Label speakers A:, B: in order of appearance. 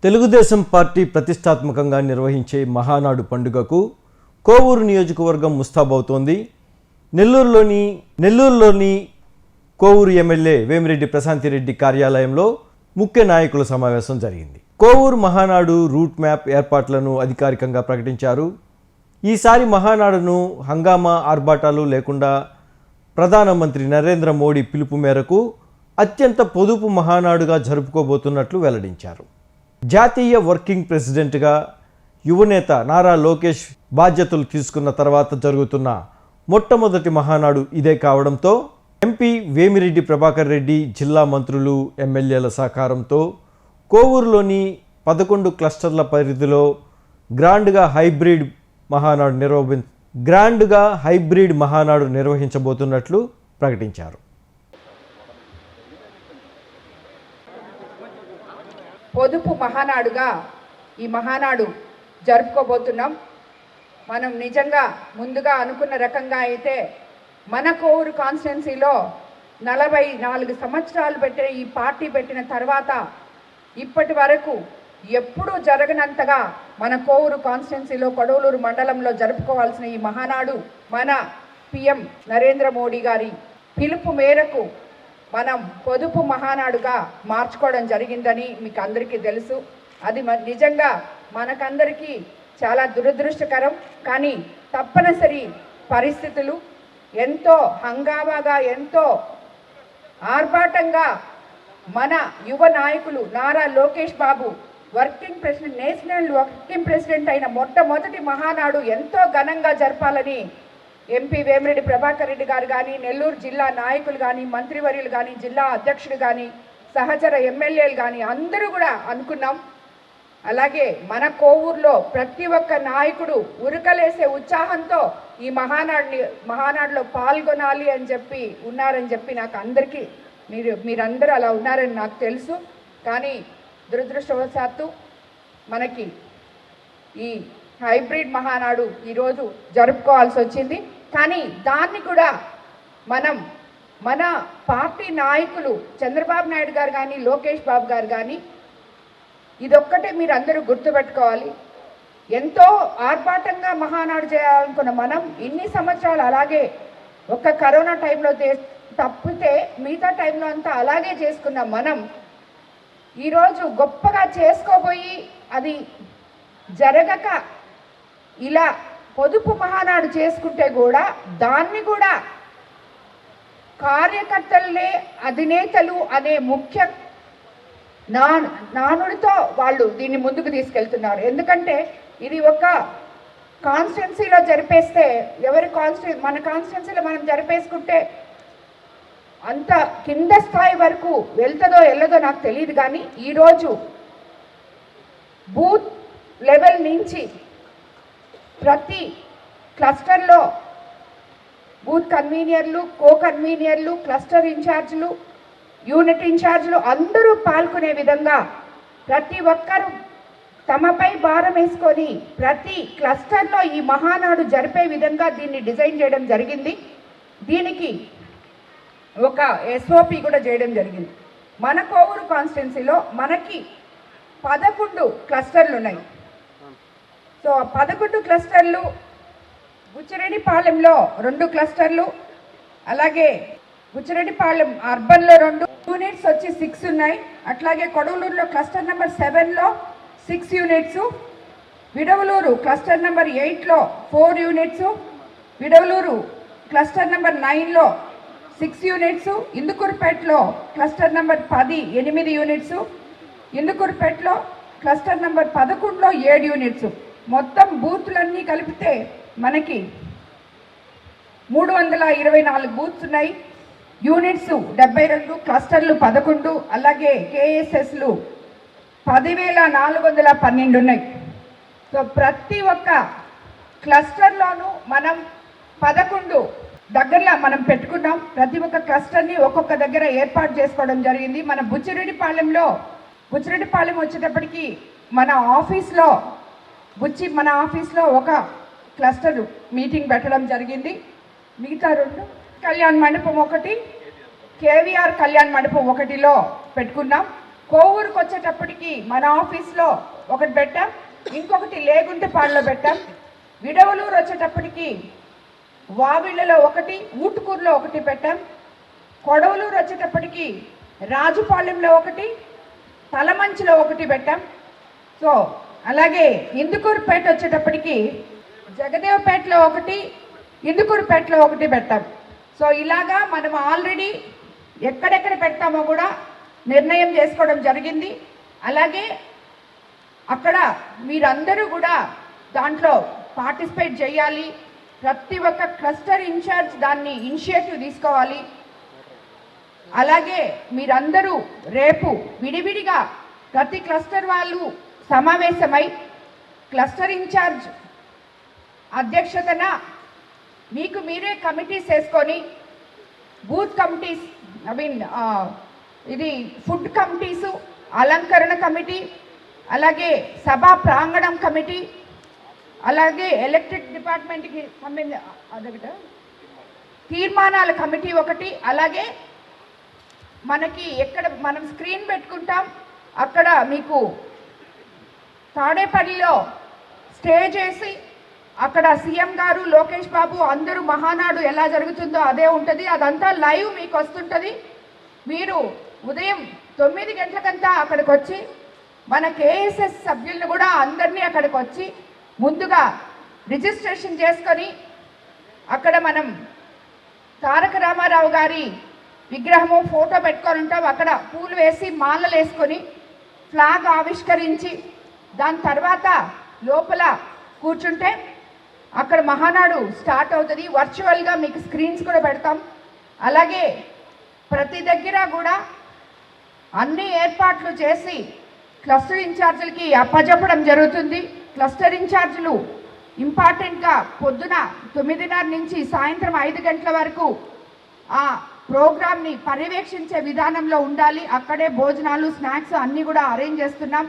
A: Telugu Desam party ప్రతిష్టాత్మకంగా నిర్వహించే మహానాడు పండుగకు కోవూరు నియోజకవర్గం ముస్తాబవుతోంది. నెల్లూరులోని కోవూరు ఎమ్మెల్యే వేమిరెడ్డి ప్రశాంతిరెడ్డి కార్యాలయంలో ముఖ్య నాయకుల సమావేశం జరిగింది. కోవూరు మహానాడు రూట్ మ్యాప్ ఏర్పాట్లను అధికారికంగా ప్రకటించారు. ఈసారి మహానాడును హంగామా ఆర్భాటాలు లేకుండా ప్రధానమంత్రి నరేంద్ర మోడీ పిలుపు మేరకు అత్యంత పొదుపు మహానాడుగా జరుపుకోబోతున్నట్లు వెల్లడించారు. జాతీయ వర్కింగ్ ప్రెసిడెంట్గా యువనేత నారా లోకేష్ బాధ్యతలు తీసుకున్న తర్వాత జరుగుతున్న మొట్టమొదటి మహానాడు ఇదే కావడంతో ఎంపీ వేమిరెడ్డి ప్రభాకర్ రెడ్డి, జిల్లా మంత్రులు, ఎమ్మెల్యేల సహకారంతో కోవూరులోని 11 క్లస్టర్ల పరిధిలో గ్రాండ్గా హైబ్రిడ్ మహానాడు నిర్వహించబోతున్నట్లు ప్రకటించారు.
B: పొదుపు మహానాడుగా ఈ మహానాడు జరుపుకోబోతున్నాం. మనం నిజంగా ముందుగా అనుకున్న రకంగా అయితే మన కోవూరు కాన్స్టిట్యున్సీలో 44 సంవత్సరాలు పెట్టిన ఈ పార్టీ పెట్టిన తర్వాత ఇప్పటి వరకు ఎప్పుడూ జరగనంతగా మన కోవూరు కాన్స్టిట్యున్సీలో కొడవలూరు మండలంలో జరుపుకోవాల్సిన ఈ మహానాడు మన పిఎం నరేంద్ర మోడీ గారి పిలుపు మేరకు మనం పొదుపు మహానాడుగా మార్చుకోవడం జరిగిందని మీకు అందరికీ తెలుసు. అది నిజంగా మనకందరికీ చాలా దురదృష్టకరం. కానీ తప్పనిసరి పరిస్థితులు ఎంతో హంగామాగా, ఎంతో ఆర్భాటంగా మన యువ నాయకులు Nara Lokesh Babu national working president అయిన మొట్టమొదటి మహానాడు ఎంతో ఘనంగా జరపాలని ఎంపీ వేమిరెడ్డి ప్రభాకర్ రెడ్డి గారు కానీ, నెల్లూరు జిల్లా నాయకులు కానీ, మంత్రివర్యులు కానీ, జిల్లా అధ్యక్షుడు కానీ, సహచర ఎమ్మెల్యేలు కానీ అందరూ కూడా అనుకున్నాం. అలాగే మన కోవూరులో ప్రతి ఒక్క నాయకుడు ఉరకలేసే ఉత్సాహంతో ఈ మహానాడులో పాల్గొనాలి అని చెప్పి ఉన్నారని చెప్పి నాకు అందరికీ మీరందరూ అలా ఉన్నారని నాకు తెలుసు. కానీ దురదృష్టవశాత్తు మనకి ఈ హైబ్రిడ్ మహానాడు ఈరోజు జరుపుకోవాల్సి వచ్చింది. కానీ దాన్ని కూడా మన పార్టీ నాయకులు చంద్రబాబు నాయుడు గారు కానీ, లోకేష్ బాబు గారు కానీ ఇదొక్కటే మీరు అందరూ గుర్తుపెట్టుకోవాలి. ఎంతో ఆర్భాటంగా మహానాడు చేయాలనుకున్న మనం ఇన్ని సంవత్సరాలు అలాగే ఒక్క కరోనా టైంలో తప్పితే మిగతా టైంలో అంతా అలాగే చేసుకున్న మనం ఈరోజు గొప్పగా చేసుకోబోయి అది జరగక ఇలా పొదుపు మహానాడు చేసుకుంటే కూడా దాన్ని కూడా కార్యకర్తలనే అధినేతలు అనే ముఖ్య నానుడితో వాళ్ళు దీన్ని ముందుకు తీసుకెళ్తున్నారు. ఎందుకంటే ఇది ఒక కాన్స్టిట్యున్సీలో జరిపేస్తే మన కాన్స్టిట్యున్సీలో మనం జరిపేసుకుంటే అంత కింద స్థాయి వరకు వెళ్తుందో వెళ్ళదో నాకు తెలియదు. కానీ ఈరోజు బూత్ లెవెల్ నుంచి ప్రతి క్లస్టర్లో బూత్ కన్వీనియర్లు, కో కన్వీనియర్లు, క్లస్టర్ ఇన్ఛార్జీలు, యూనిట్ ఇన్ఛార్జీలు అందరూ పాల్గొనే విధంగా ప్రతి ఒక్కరూ తమపై భారం వేసుకొని ప్రతి క్లస్టర్లో ఈ మహానాడు జరిపే విధంగా దీన్ని డిజైన్ చేయడం జరిగింది. దీనికి ఒక SOP కూడా చేయడం జరిగింది. మన కోవూరు కాన్స్టిట్యున్సీలో మనకి 11 క్లస్టర్లు ఉన్నాయి. సో 11 క్లస్టర్లు, బుచ్చిరెడ్డిపాలెంలో 2 క్లస్టర్లు, అలాగే బుచ్చిరెడ్డిపాలెం అర్బన్లో 2 యూనిట్స్ వచ్చి 6 ఉన్నాయి. అట్లాగే కొడవలూరులో క్లస్టర్ నెంబర్ 7లో 6 యూనిట్స్, విడవలూరు క్లస్టర్ నెంబర్ 8లో 4 యూనిట్స్, విడవలూరు క్లస్టర్ నెంబర్ 9లో 6 యూనిట్స్, ఇందుకూరుపేటలో క్లస్టర్ నెంబర్ 10 8 యూనిట్స్, ఇందుకూరుపేటలో క్లస్టర్ నెంబర్ 11లో 7 యూనిట్స్. మొత్తం బూత్లన్నీ కలిపితే మనకి 324 బూత్స్ ఉన్నాయి. యూనిట్స్ 72, క్లస్టర్లు 11, అలాగే KSSలు 10,412 ఉన్నాయి. సో ప్రతి ఒక్క క్లస్టర్లోనూ మనం 11 దగ్గరలో మనం పెట్టుకున్నాం. ప్రతి ఒక్క క్లస్టర్ని ఒక్కొక్క దగ్గర ఏర్పాటు చేసుకోవడం జరిగింది. మన బుచ్చిరెడ్డిపాలెం వచ్చేటప్పటికి మన ఆఫీస్లో ఒక క్లస్టర్ మీటింగ్ పెట్టడం జరిగింది. మిగతా 2 కళ్యాణ్ మండపం 1, KVR కళ్యాణ్ మండపం 1లో పెట్టుకున్నాం. కోవూరుకు వచ్చేటప్పటికి మన ఆఫీస్లో ఒకటి పెట్టాం, ఇంకొకటి లేగుంటపాడులో పెట్టాం. విడవలూరు వచ్చేటప్పటికి వావిళ్ళలో ఒకటి, ఊటుకూరులో ఒకటి పెట్టాం. కొడవలూరు వచ్చేటప్పటికి రాజుపాలెంలో ఒకటి, తలమంచిలో ఒకటి పెట్టాం. సో అలాగే ఇందుకూరుపేట వచ్చేటప్పటికి జగదేవపేటలో ఒకటి, ఇందుకూరుపేటలో ఒకటి పెట్టాం. సో ఇలాగా మనం ఆల్రెడీ ఎక్కడెక్కడ పెడతామో కూడా నిర్ణయం చేసుకోవడం జరిగింది. అలాగే అక్కడ మీరందరూ కూడా దాంట్లో పార్టిసిపేట్ చేయాలి. ప్రతి ఒక్క క్లస్టర్ ఇన్ఛార్జ్ దాన్ని ఇనిషియేటివ్ తీసుకోవాలి. అలాగే మీరందరూ రేపు విడివిడిగా ప్రతి క్లస్టర్ వాళ్ళు సమావేశమై క్లస్టర్ ఇన్ఛార్జ్ అధ్యక్షతన మీకు మీరే కమిటీస్ వేసుకొని బూత్ కమిటీస్ ఇది ఫుడ్ కమిటీసు, అలంకరణ కమిటీ, అలాగే సభా ప్రాంగణం కమిటీ, అలాగే ఎలక్ట్రిక్ డిపార్ట్మెంట్కి సంబంధించి తీర్మానాల కమిటీ ఒకటి, అలాగే మనకి ఎక్కడ మనం స్క్రీన్ పెట్టుకుంటాం అక్కడ మీకు తాడేపల్లిలో స్టేజ్ వేసి అక్కడ సీఎం గారు, లోకేష్ బాబు అందరూ మహానాడు ఎలా జరుగుతుందో అదే ఉంటుంది. అదంతా లైవ్ మీకు వస్తుంటుంది. మీరు ఉదయం 9 గంటలకంతా అక్కడికి వచ్చి మన కేఎస్ఎస్ సభ్యులను కూడా అందరినీ అక్కడికి వచ్చి ముందుగా రిజిస్ట్రేషన్ చేసుకొని అక్కడ మనం తారక రామారావు గారి విగ్రహము ఫోటో పెట్టుకొని ఉంటాం. అక్కడ పూలు వేసి మాలలు వేసుకొని ఫ్లాగ్ ఆవిష్కరించి దాని తర్వాత లోపల కూర్చుంటే అక్కడ మహానాడు స్టార్ట్ అవుతుంది. వర్చువల్గా మీకు స్క్రీన్స్ కూడా పెడతాం. అలాగే ప్రతి దగ్గర కూడా అన్ని ఏర్పాట్లు చేసి క్లస్టర్ ఇన్ఛార్జీలకి అప్పజెప్పడం జరుగుతుంది. క్లస్టర్ ఇన్ఛార్జీలు ఇంపార్టెంట్గా పొద్దున 9:30 నుంచి సాయంత్రం 5 గంటల వరకు ఆ ప్రోగ్రామ్ని పర్యవేక్షించే విధానంలో ఉండాలి. అక్కడే భోజనాలు, స్నాక్స్ అన్నీ కూడా అరేంజ్ చేస్తున్నాం.